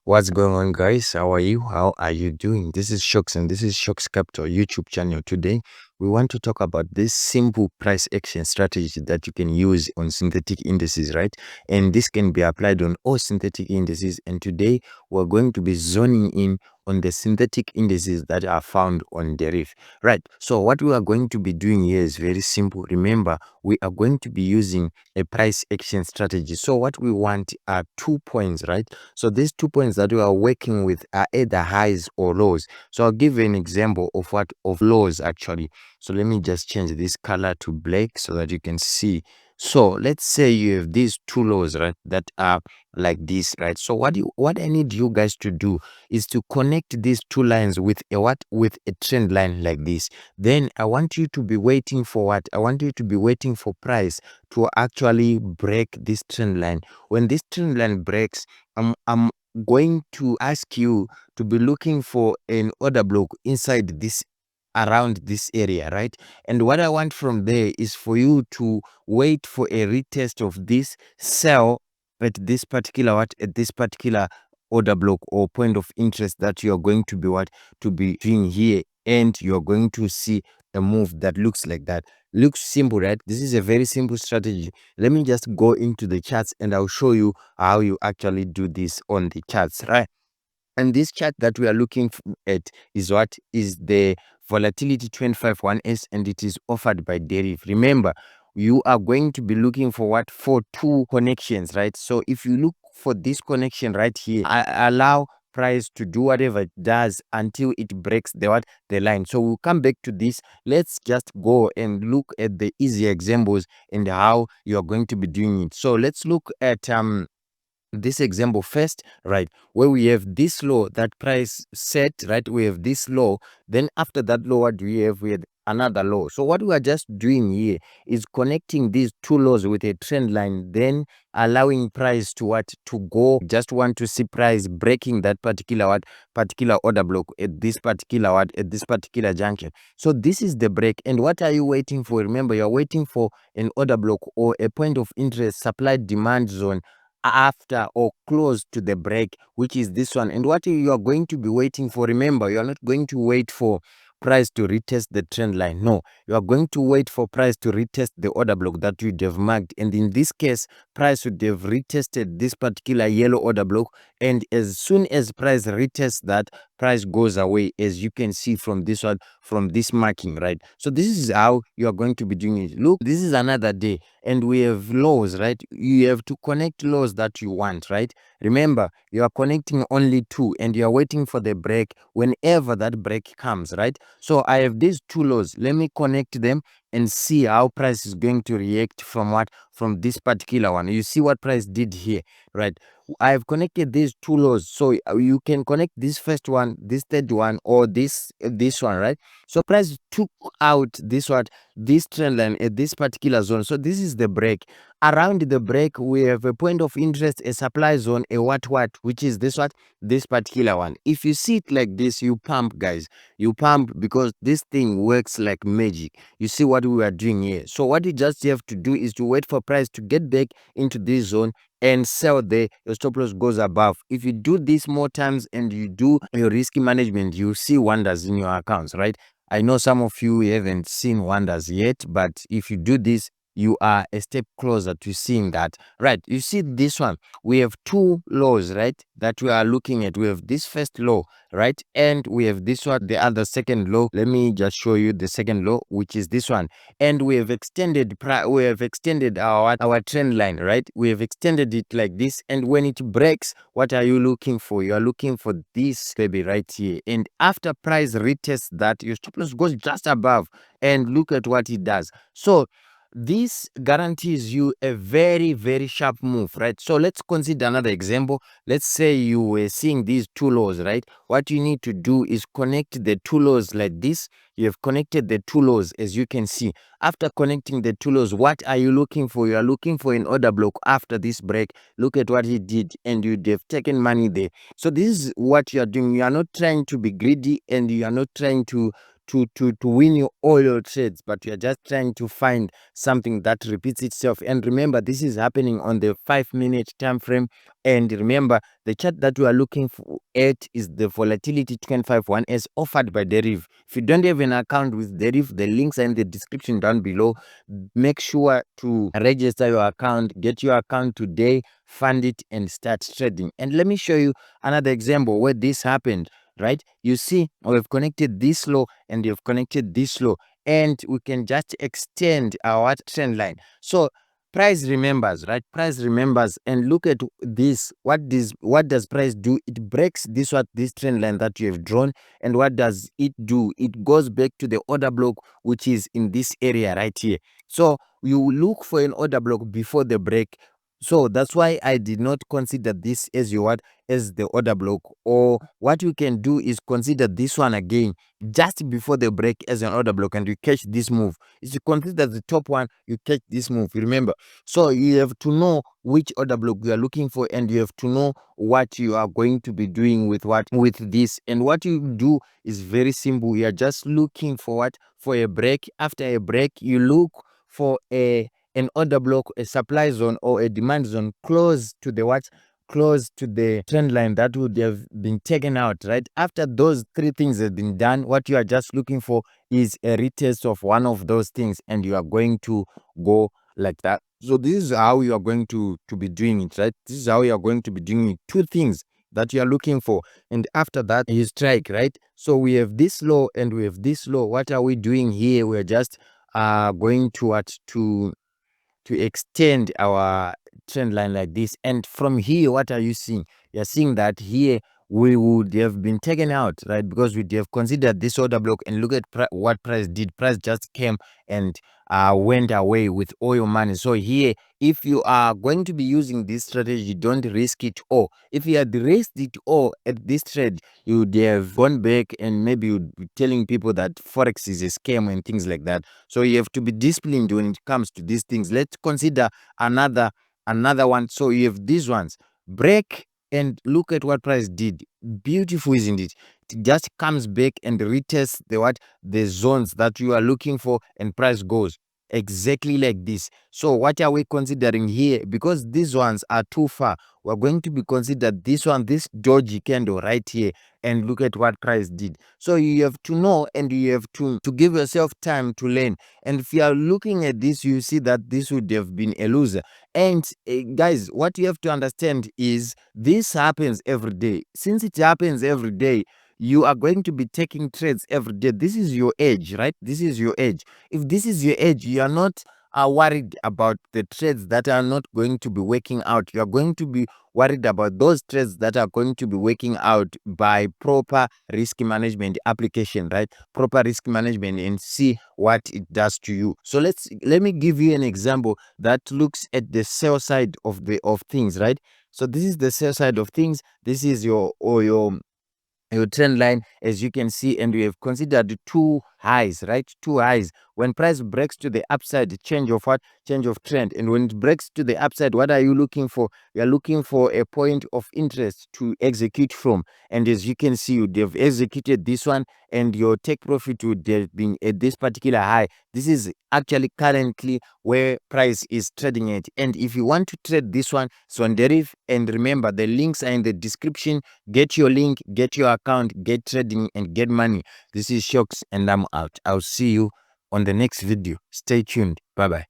What's going on, guys? How are you? How are you doing? This is Shocks, and this is ShocksCapital YouTube channel. Today, we want to talk about this simple price action strategy that you can use on synthetic indices, right? And this can be applied on all synthetic indices. And today, we're going to be zoning in on the synthetic indices that are found on Deriv, right? So what we are going to be doing here is very simple. Remember, we are going to be using a price action strategy. So what we want are 2 points, right? So these 2 points that we are working with are either highs or lows. So I'll give you an example of what of lows actually. So let me just change this color to black so that you can see. So let's say you have these 2 lows, right, that are like this, right? So what I need you guys to do is to connect these 2 lines with a what, with a trend line like this. Then I want you to be waiting for what? I want you to be waiting for price to actually break this trend line. When this trend line breaks, I'm going to ask you to be looking for an order block inside this, around this area, right? And what I want from there is for you to wait for a retest of this sell at this particular what, at this particular order block or point of interest that you're going to be what, to be doing here, and you're going to see a move that looks like that. Looks simple, right? This is a very simple strategy. Let me just go into the charts and I'll show you how you actually do this on the charts, right? And this chart that we are looking at is what is the volatility 251S, and it is offered by Deriv. Remember, you are going to be looking for what, for 2 connections, right? So if you look for this connection right here, I allow price to do whatever it does until it breaks the what, the line. So we'll come back to this. Let's just go and look at the easy examples and how you are going to be doing it. So let's look at this example first, right, where we have this low that price set, right? We have this low, then after that low, what do we have? We have another low. So what we are just doing here is connecting these 2 lows with a trend line, then allowing price to what, to go. Just want to see price breaking that particular what, particular order block at this particular what, at this particular junction. So this is the break. And what are you waiting for? Remember, you're waiting for an order block or a point of interest, supply demand zone, after or close to the break, which is this one. And what you are going to be waiting for, remember, you are not going to wait for price to retest the trend line. No, you are going to wait for price to retest the order block that you'd have marked. And in this case, price would have retested this particular yellow order block, and as soon as price retests that, price goes away, as you can see from this one, from this marking, right? So this is how you are going to be doing it. Look, this is another day and we have lows, right? You have to connect lows that you want, right? Remember, you are connecting only 2 and you are waiting for the break whenever that break comes, right? So I have these 2 lows. Let me connect them and see how price is going to react from what, from this particular one. You see what price did here, right? I have connected these 2 lows, so you can connect this first one, this third one, or this one, right? So price took out this what, this trend line at this particular zone. So this is the break. Around the break, we have a point of interest, a supply zone, a what, which is this what, this particular one. If you see it like this, you pump, guys. You pump because this thing works like magic. You see what we are doing here. So what you just have to do is to wait for price to get back into this zone and sell there. Your stop loss goes above. If you do this more times and you do your risky management, you see wonders in your accounts, right? I know some of you haven't seen wonders yet, but if you do this, you are a step closer to seeing that, right? You see this one, we have 2 lows, right, that we are looking at. We have this first low, right, and we have this one, the other second low. Let me just show you the second low, which is this one. And we have extended our trend line, right? We have extended it like this, and when it breaks, what are you looking for? You are looking for this baby right here. And after price retests that, your stop loss goes just above, and look at what it does. So this guarantees you a very, very sharp move, right? So let's consider another example. Let's say you were seeing these 2 lows, right? What you need to do is connect the 2 lows like this. You have connected the 2 lows, as you can see. After connecting the 2 lows, what are you looking for? You are looking for an order block after this break. Look at what he did, and you'd have taken money there. So this is what you are doing. You are not trying to be greedy, and you are not trying to to win you all your trades, but you're just trying to find something that repeats itself. And remember, this is happening on the 5-minute time frame. And remember, the chart that we are looking at is the volatility 251S offered by Deriv. If you don't have an account with Deriv, the links are in the description down below. Make sure to register your account, get your account today, fund it, and start trading. And let me show you another example where this happened. Right, you see, we've connected this low and you've connected this low, and we can just extend our trend line. So price remembers, right? Price remembers. And look at this. What does price do? It breaks this trend line that you have drawn. And what does it do? It goes back to the order block, which is in this area right here. So you look for an order block before the break. So that's why I did not consider this as your as the order block. Or what you can do is consider this one again just before the break as an order block, and you catch this move. If you consider the top one, you catch this move. Remember, so you have to know which order block you are looking for, and you have to know what you are going to be doing with this. And what you do is very simple. You are just looking for a break. After a break, you look for an order block, a supply zone or a demand zone close to the trend line that would have been taken out. Right, after those three things have been done, what you are just looking for is a retest of one of those things, and you are going to go like that. So this is how you are going to be doing it. Right, this is how you are going to be doing it. Two things that you are looking for, and after that you strike. Right, so we have this low and we have this low. What are we doing here? We're just going to extend our trend line like this. And from here, what are you seeing? You're seeing that here we would have been taken out, right? Because we have considered this order block, and look at what price did. Price just came and went away with all your money. So here, if you are going to be using this strategy, don't risk it all. If you had risked it all at this trade, you would have gone back and maybe you'd be telling people that Forex is a scam and things like that. So you have to be disciplined when it comes to these things. Let's consider another one. So you have these ones. Break, and look at what price did. Beautiful, isn't it? It just comes back and retests the zones that you are looking for, and price goes exactly like this. So what are we considering here? Because these ones are too far, we're going to be considered this one, this dodgy candle right here. And look at what price did. So you have to know, and you have to give yourself time to learn. And if you are looking at this, you see that this would have been a loser. And guys, what you have to understand is this happens every day. Since it happens every day, you are going to be taking trades every day. This is your edge, right? This is your edge. If this is your edge, you are not worried about the trades that are not going to be working out. You are going to be worried about those trades that are going to be working out by proper risk management application, right? Proper risk management, and see what it does to you. So let me give you an example that looks at the sell side of things, right? So this is the sell side of things. This is your trend line, as you can see, and we have considered two highs, right? Two highs. When price breaks to the upside, change of trend. And when it breaks to the upside, what are you looking for? You are looking for a point of interest to execute from. And as you can see, you have executed this one, and your take profit would have been at this particular high. This is actually currently where price is trading at. And if you want to trade this one, so on Deriv, and remember, the links are in the description. Get your link, get your account, get trading, and get money. This is Shocks, and I'm out. I'll see you on the next video. Stay tuned. Bye bye.